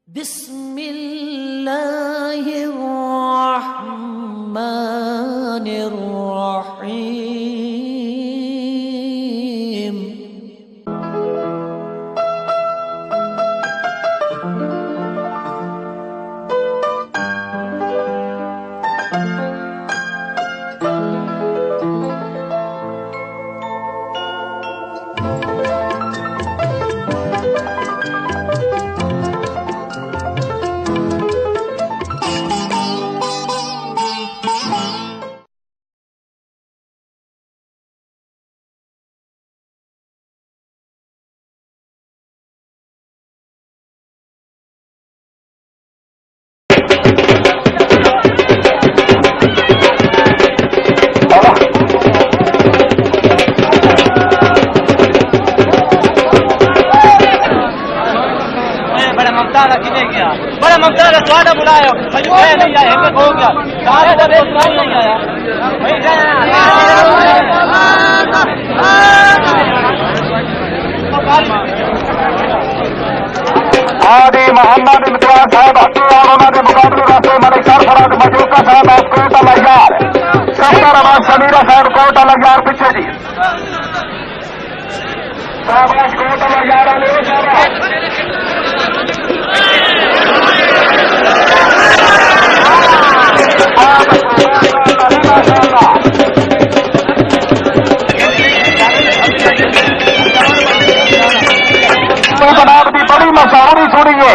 बिस्मिल्लाहिर्रहमानिर्रहीम। बड़ा ममता का स्वाद बुलाया नहीं आया हो गया नहीं आया आदि मोहम्मद इम्तियाज साहब उन्होंने मुकाबले वास्ते मलिक सरफराज मजूका साहब आप कोटा लैयार सफ्तर अहमद समीरा साहब कोटा लैयार पीछे जी शाबाश कोटा लैयार जनाब की बड़ी मशहूरी सुनिए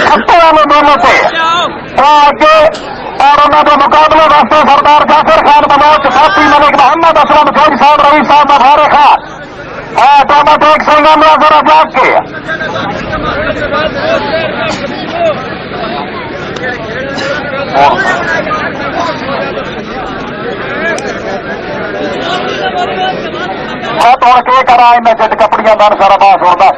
सत्तर वाले दोनों से आगे और उन्होंने मुकाबले वास्ते सरदार जाफर खान बलोच साथी मलिक मोहम्मद असलम फौज साहब रवी साहब मफारे खान दोनों एक संगम जरा जाग के मैं तो के करा इन्हें चिट कपड़ियां मन सारा बास और दस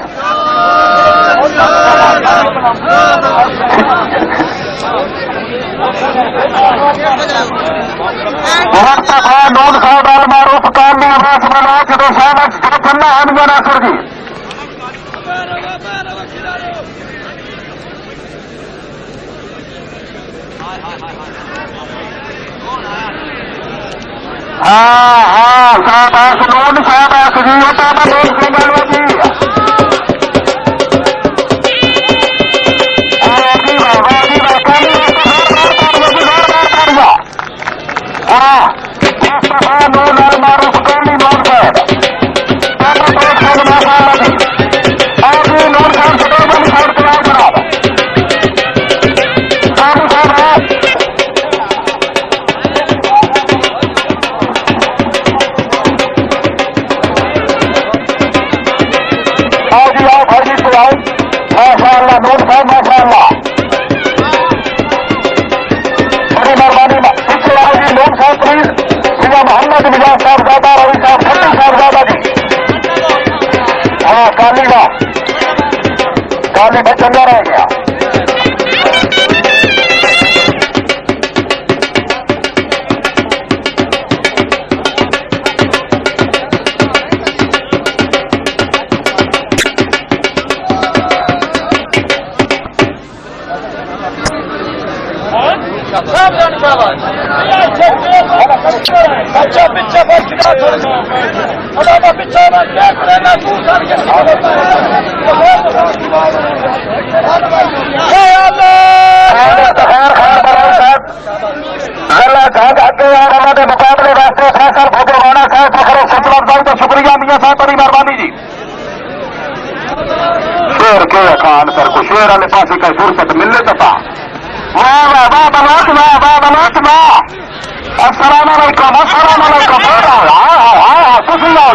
नून साहब आल मारूफ कामी आवाज बना जो साहब चन्ना हानिया नासर जी हाँ हाँ साहब नून साहब जी होता मैं नून सिंह जी माशाअल्लाह नूर साहब माशाअल्लाह बड़ी मेहरबानी पीछे आओ जी नूर साहब प्लीज सिया मोहम्मद मिजाज साहब ज्यादा रवि साहब खट्टी साहब ज्यादा जी हाँ काली में चंगा रह गया अच्छा पिछा मुकाबले वास्ते फैसल भोगवाना साहब फखर सतलत भाई तो शुक्रिया मियां साहब बड़ी मेहरबानी जी शेर के खान सर को शेर वाले पास का फुर्सत मिलने तथा वाह वाह वाह बलोच वाह वाह बलोच वाह अस्सलाम वालेकुम तुसी आओ